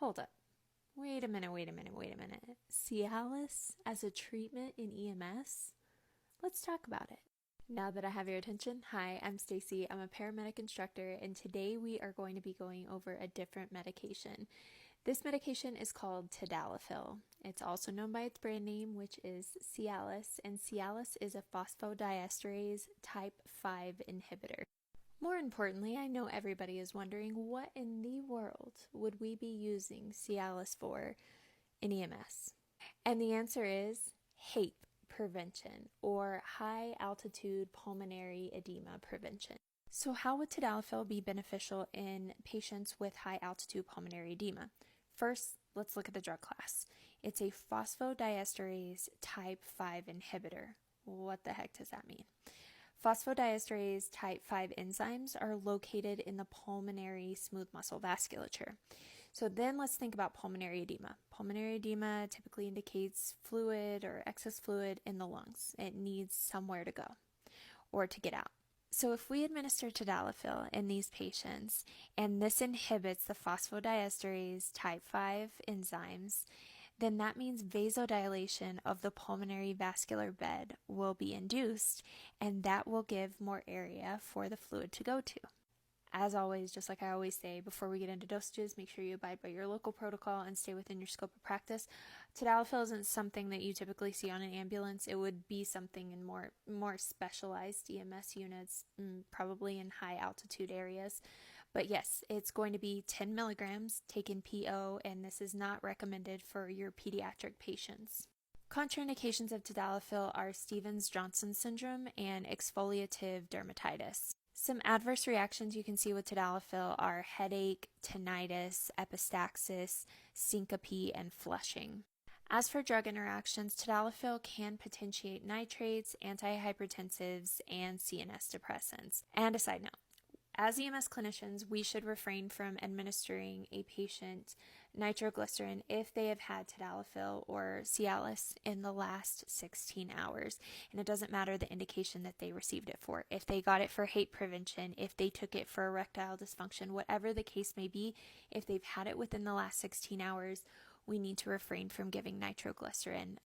Hold up. Wait a minute. Cialis as a treatment in EMS? Let's talk about it. Now that I have your attention, hi, I'm Stacy. I'm a paramedic instructor, and today we are going to be going over a different medication. This medication is called Tadalafil. It's also known by its brand name, which is Cialis, and Cialis is a phosphodiesterase type 5 inhibitor. More importantly, I know everybody is wondering, what in the world would we be using Cialis for in EMS? And the answer is HAPE prevention, or high altitude pulmonary edema prevention. So how would Tadalafil be beneficial in patients with high altitude pulmonary edema? First, let's look at the drug class. It's a phosphodiesterase type 5 inhibitor. What the heck does that mean? Phosphodiesterase type 5 enzymes are located in the pulmonary smooth muscle vasculature. So then let's think about pulmonary edema. Pulmonary edema typically indicates fluid or excess fluid in the lungs. It needs somewhere to go or to get out. So if we administer Tadalafil in these patients, and this inhibits the phosphodiesterase type 5 enzymes, then that means vasodilation of the pulmonary vascular bed will be induced, and that will give more area for the fluid to go to. As always, just like I always say, before we get into dosages, make sure you abide by your local protocol and stay within your scope of practice. Tadalafil isn't something that you typically see on an ambulance. It would be something in more specialized EMS units, probably in high altitude areas. But yes, it's going to be 10 milligrams taken PO, and this is not recommended for your pediatric patients. Contraindications of Tadalafil are Stevens-Johnson syndrome and exfoliative dermatitis. Some adverse reactions you can see with Tadalafil are headache, tinnitus, epistaxis, syncope, and flushing. As for drug interactions, Tadalafil can potentiate nitrates, antihypertensives, and CNS depressants. And a side note, as EMS clinicians, we should refrain from administering a patient nitroglycerin if they have had Tadalafil or Cialis in the last 16 hours. And it doesn't matter the indication that they received it for. If they got it for HAPE prevention, if they took it for erectile dysfunction, whatever the case may be, if they've had it within the last 16 hours, we need to refrain from giving nitroglycerin